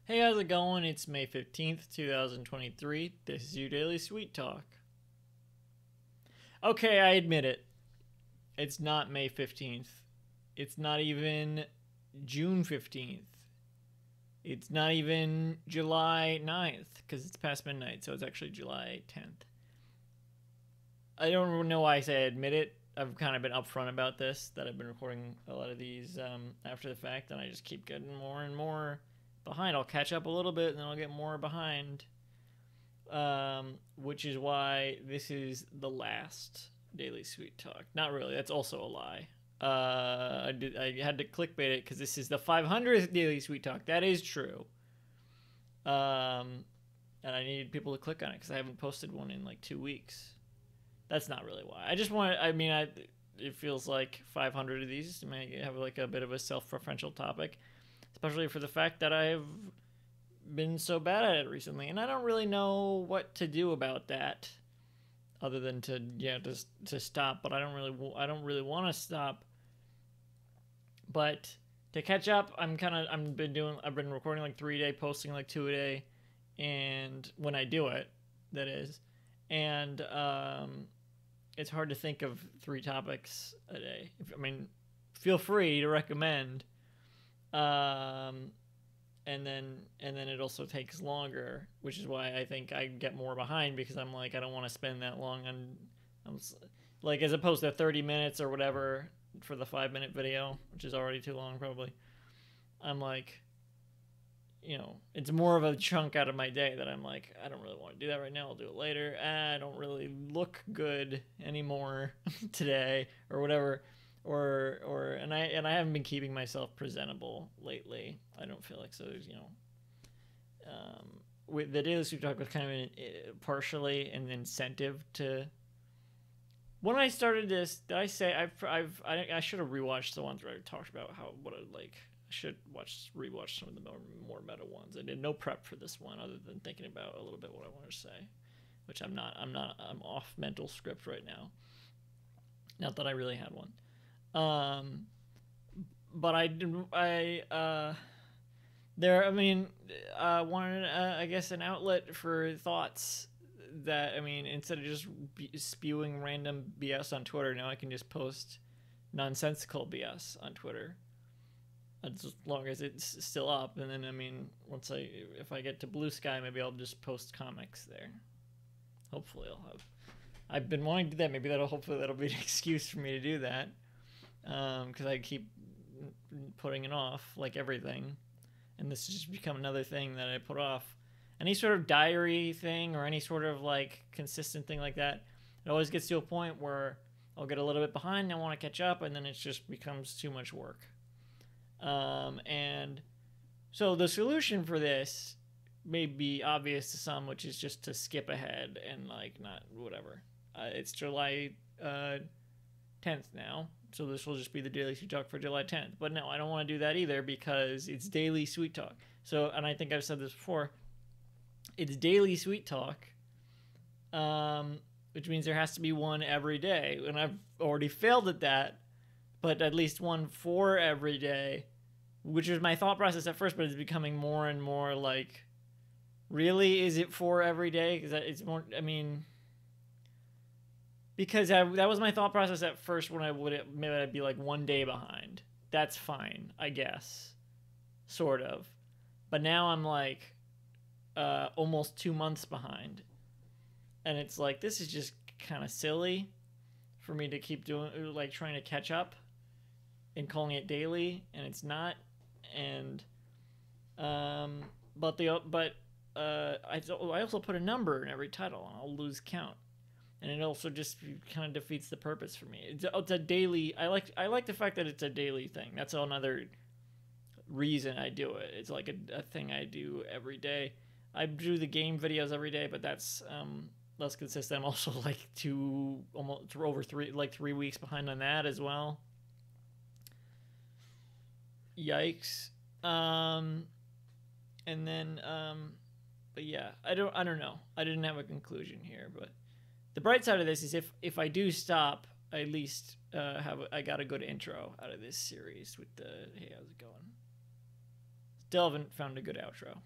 Hey, how's it going? It's May 15th, 2023. This is your Daily Sweet Talk. Okay, I admit it. It's not May 15th. It's not even June 15th. It's not even July 9th, because it's past midnight, so it's actually July 10th. I don't know why I say I admit it. I've kind of been upfront about this, that I've been recording a lot of these after the fact, and I just keep getting more and more behind. I'll catch up a little bit, and then I'll get more behind, which is why this is the last Daily Sweet Talk. Not really. That's also a lie. I had to clickbait it because this is the 500th Daily Sweet Talk. That is true. And I needed people to click on it because I haven't posted one in like 2 weeks. That's not really why. I just want. It feels like 500 of these may have like a bit of a self-referential topic, especially for the fact that I have been so bad at it recently, and I don't really know what to do about that, other than to stop. But I don't really want to stop. But to catch up, I've been recording like 3 a day, posting like 2 a day, and when I do it, that is, and it's hard to think of 3 topics a day. Feel free to recommend. And then it also takes longer, which is why I think I get more behind, because I'm like, I don't want to spend that long on, like, as opposed to 30 minutes or whatever for the 5-minute video, which is already too long probably. I'm like, it's more of a chunk out of my day that I'm like, I don't really want to do that right now. I'll do it later. I don't really look good anymore today or whatever. And I haven't been keeping myself presentable lately. I don't feel like so. With the Daily Sweet Talk was kind of partially an incentive to. When I started this, did I say I should have rewatched the ones where I talked about what I like. I should rewatch some of the more meta ones. I did no prep for this one other than thinking about a little bit what I want to say, which I'm off mental script right now. Not that I really had one. But wanted, I guess, an outlet for thoughts that, instead of just spewing random BS on Twitter, now I can just post nonsensical BS on Twitter. As long as it's still up, and then if I get to Blue Sky, maybe I'll just post comics there. Hopefully I've been wanting to do that. Maybe that'll be an excuse for me to do that. Because I keep putting it off, like everything, and this has just become another thing that I put off. Any sort of diary thing or any sort of like consistent thing like that, it always gets to a point where I'll get a little bit behind and I want to catch up, and then it just becomes too much work. And so the solution for this may be obvious to some, which is just to skip ahead and like not whatever. It's July 10th now. So this will just be the Daily Sweet Talk for July 10th. But no, I don't want to do that either, because it's Daily Sweet Talk. So, and I think I've said this before, it's Daily Sweet Talk, which means there has to be one every day. And I've already failed at that, but at least one for every day, which was my thought process at first, but it's becoming more and more like, really, is it for every day? Because it's more, because that was my thought process at first when maybe I'd be like 1 day behind. That's fine, I guess. Sort of. But now I'm like almost 2 months behind. And it's like, this is just kind of silly for me to keep doing, like trying to catch up and calling it daily, and it's not. And I also put a number in every title, and I'll lose count. And it also just kind of defeats the purpose for me. It's a daily. I like the fact that it's a daily thing. That's another reason I do it. It's like a thing I do every day. I do the game videos every day, but that's less consistent. I'm also like 3 weeks behind on that as well. Yikes. And then but yeah, I don't know. I didn't have a conclusion here, but the bright side of this is if I do stop, I at least I got a good intro out of this series with the hey, how's it going? Still haven't found a good outro.